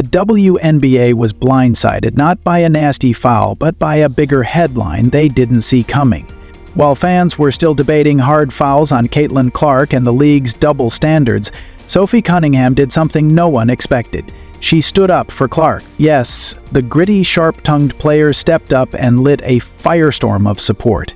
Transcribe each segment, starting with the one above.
The WNBA was blindsided not by a nasty foul, but by a bigger headline they didn't see coming. While fans were still debating hard fouls on Caitlin Clark and the league's double standards, Sophie Cunningham did something no one expected. She stood up for Clark. Yes, the gritty, sharp-tongued player stepped up and lit a firestorm of support.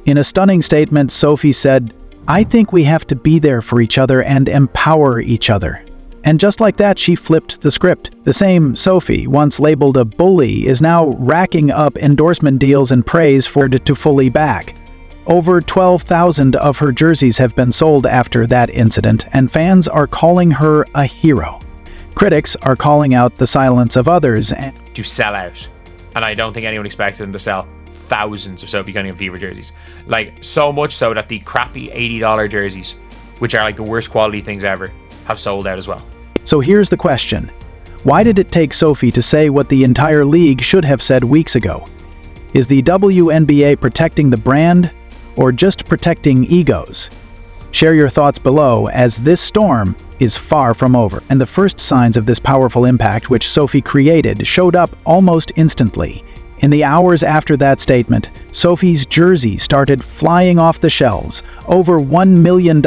In a stunning statement, Sophie said, "I think we have to be there for each other and empower each other." And just like that, she flipped the script. The same Sophie, once labeled a bully, is now racking up endorsement deals and praise for her to fully back. Over 12,000 of her jerseys have been sold after that incident, and fans are calling her a hero. Critics are calling out the silence of others and to sell out. And I don't think anyone expected them to sell thousands of Sophie Cunningham Fever jerseys. Like, so much so that the crappy $80 jerseys, which are like the worst quality things ever, have sold out as well. So here's the question. Why did it take Sophie to say what the entire league should have said weeks ago? Is the WNBA protecting the brand or just protecting egos? Share your thoughts below, as this storm is far from over, and the first signs of this powerful impact which Sophie created showed up almost instantly. In the hours after that statement, Sophie's jersey started flying off the shelves. Over $1 million,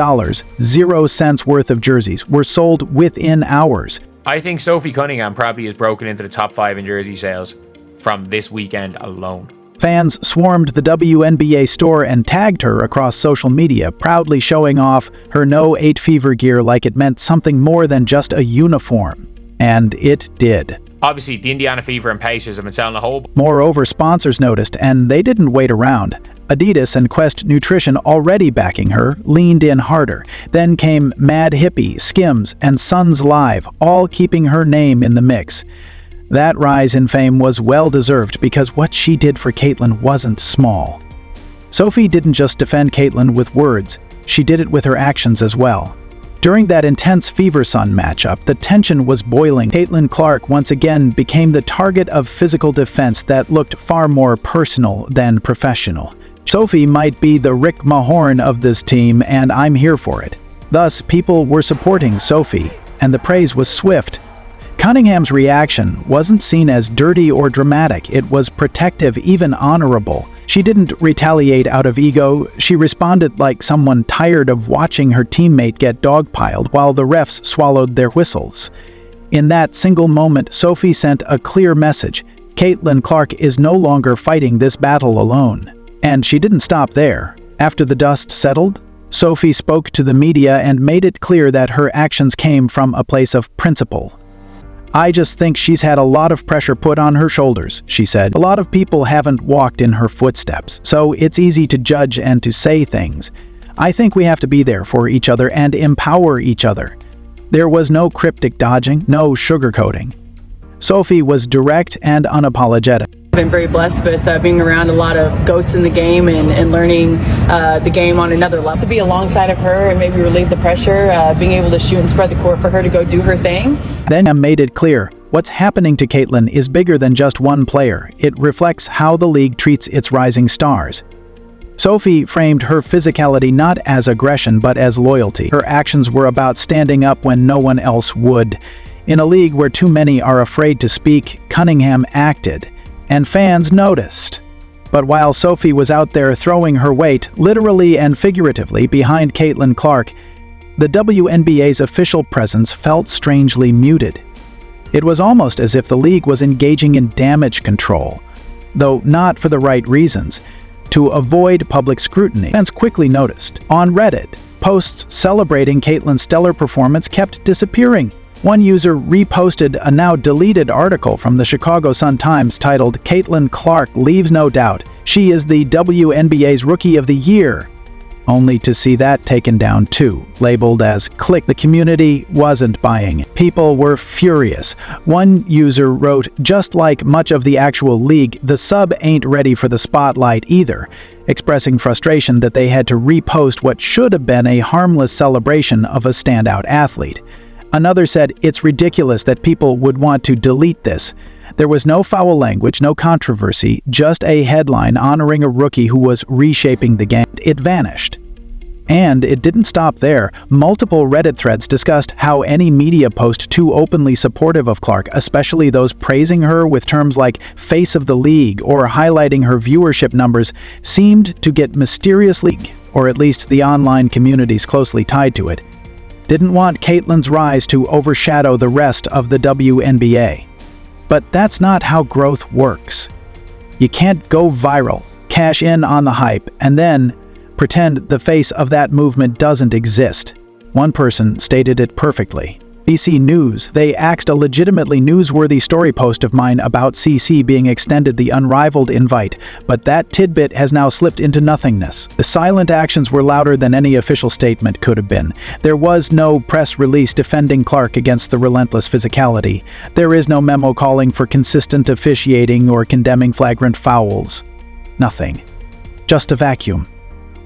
0 cents worth of jerseys were sold within hours. I think Sophie Cunningham probably has broken into the top 5 in jersey sales from this weekend alone. Fans swarmed the WNBA store and tagged her across social media, proudly showing off her No 8 Fever gear like it meant something more than just a uniform. And it did. Obviously, the Indiana Fever and Pacers have been selling a whole... Moreover, sponsors noticed, and they didn't wait around. Adidas and Quest Nutrition, already backing her, leaned in harder. Then came Mad Hippie, Skims, and Suns Live, all keeping her name in the mix. That rise in fame was well-deserved because what she did for Caitlin wasn't small. Sophie didn't just defend Caitlin with words, she did it with her actions as well. During that intense Fever-Sun matchup, the tension was boiling. Caitlin Clark once again became the target of physical defense that looked far more personal than professional. Sophie might be the Rick Mahorn of this team, and I'm here for it. Thus, people were supporting Sophie, and the praise was swift. Cunningham's reaction wasn't seen as dirty or dramatic. It was protective, even honorable. She didn't retaliate out of ego. She responded like someone tired of watching her teammate get dogpiled while the refs swallowed their whistles. In that single moment, Sophie sent a clear message. Caitlin Clark is no longer fighting this battle alone. And she didn't stop there. After the dust settled, Sophie spoke to the media and made it clear that her actions came from a place of principle. "I just think she's had a lot of pressure put on her shoulders," she said. "A lot of people haven't walked in her footsteps, so it's easy to judge and to say things. I think we have to be there for each other and empower each other." There was no cryptic dodging, no sugarcoating. Sophie was direct and unapologetic. I've been very blessed with being around a lot of GOATs in the game and learning the game on another level. To be alongside of her and maybe relieve the pressure, being able to shoot and spread the court for her to go do her thing. Then made it clear, what's happening to Caitlin is bigger than just one player. It reflects how the league treats its rising stars. Sophie framed her physicality not as aggression but as loyalty. Her actions were about standing up when no one else would. In a league where too many are afraid to speak, Cunningham acted. And fans noticed. But while Sophie was out there throwing her weight, literally and figuratively, behind Caitlin Clark, the WNBA's official presence felt strangely muted. It was almost as if the league was engaging in damage control, though not for the right reasons. To avoid public scrutiny, fans quickly noticed. On Reddit, posts celebrating Caitlin's stellar performance kept disappearing. One user reposted a now deleted article from the Chicago Sun-Times titled, "Caitlin Clark leaves no doubt. She is the WNBA's Rookie of the Year," only to see that taken down too, labeled as "click." The community wasn't buying it. People were furious. One user wrote, "Just like much of the actual league, the sub ain't ready for the spotlight either," expressing frustration that they had to repost what should have been a harmless celebration of a standout athlete. Another said, "It's ridiculous that people would want to delete this." There was no foul language, no controversy, just a headline honoring a rookie who was reshaping the game. It vanished. And it didn't stop there. Multiple Reddit threads discussed how any media post too openly supportive of Clark, especially those praising her with terms like face of the league or highlighting her viewership numbers, seemed to get mysteriously, or at least the online communities closely tied to it, didn't want Caitlyn's rise to overshadow the rest of the WNBA. But that's not how growth works. You can't go viral, cash in on the hype, and then pretend the face of that movement doesn't exist. One person stated it perfectly. BC News, they axed a legitimately newsworthy story post of mine about CC being extended the unrivaled invite, but that tidbit has now slipped into nothingness. The silent actions were louder than any official statement could have been. There was no press release defending Clark against the relentless physicality. There is no memo calling for consistent officiating or condemning flagrant fouls. Nothing. Just a vacuum.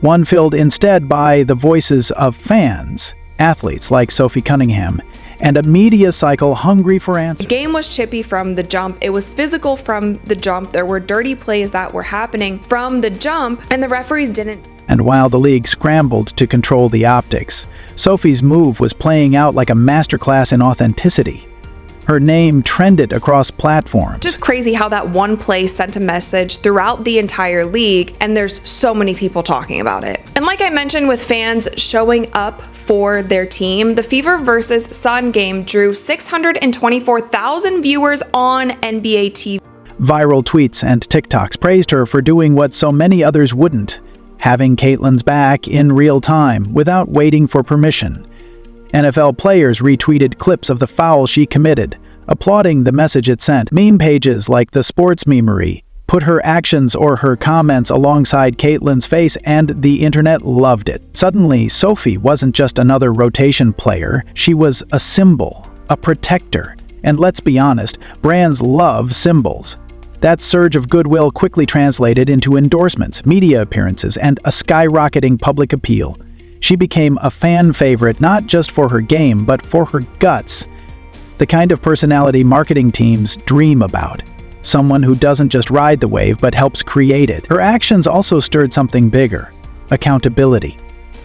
One filled instead by the voices of fans, athletes like Sophie Cunningham, and a media cycle hungry for answers. The game was chippy from the jump. It was physical from the jump. There were dirty plays that were happening from the jump, and the referees didn't. And while the league scrambled to control the optics, Sophie's move was playing out like a masterclass in authenticity. Her name trended across platforms. Just crazy how that one play sent a message throughout the entire league, and there's so many people talking about it. And like I mentioned, with fans showing up for their team, the Fever versus Sun game drew 624,000 viewers on NBA TV. Viral tweets and TikToks praised her for doing what so many others wouldn't, having Caitlyn's back in real time without waiting for permission. NFL players retweeted clips of the foul she committed, applauding the message it sent. Meme pages like the Sports Memery put her actions or her comments alongside Caitlyn's face, and the internet loved it. Suddenly, Sophie wasn't just another rotation player, she was a symbol, a protector. And let's be honest, brands love symbols. That surge of goodwill quickly translated into endorsements, media appearances, and a skyrocketing public appeal. She became a fan favorite not just for her game, but for her guts. The kind of personality marketing teams dream about. Someone who doesn't just ride the wave, but helps create it. Her actions also stirred something bigger: accountability.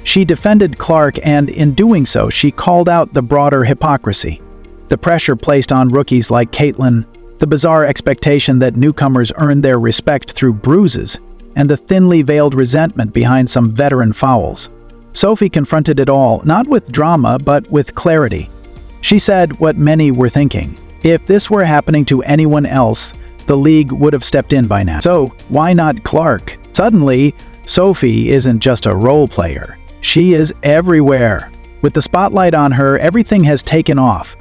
She defended Clark, and in doing so, she called out the broader hypocrisy. The pressure placed on rookies like Caitlyn, the bizarre expectation that newcomers earn their respect through bruises, and the thinly veiled resentment behind some veteran fouls. Sophie confronted it all, not with drama, but with clarity. She said what many were thinking. If this were happening to anyone else, the league would have stepped in by now. So why not Clark? Suddenly, Sophie isn't just a role player. She is everywhere. With the spotlight on her, everything has taken off.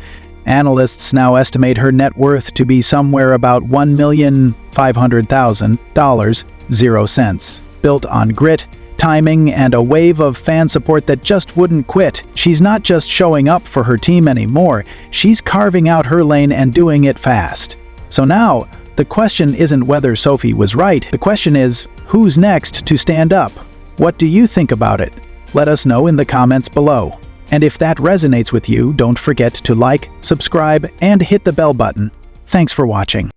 Analysts now estimate her net worth to be somewhere about $1,500,000, 0 cents. Built on grit, timing, and a wave of fan support that just wouldn't quit. She's not just showing up for her team anymore, she's carving out her lane and doing it fast. So now, the question isn't whether Sophie was right, the question is, who's next to stand up? What do you think about it? Let us know in the comments below. And if that resonates with you, don't forget to like, subscribe, and hit the bell button. Thanks for watching.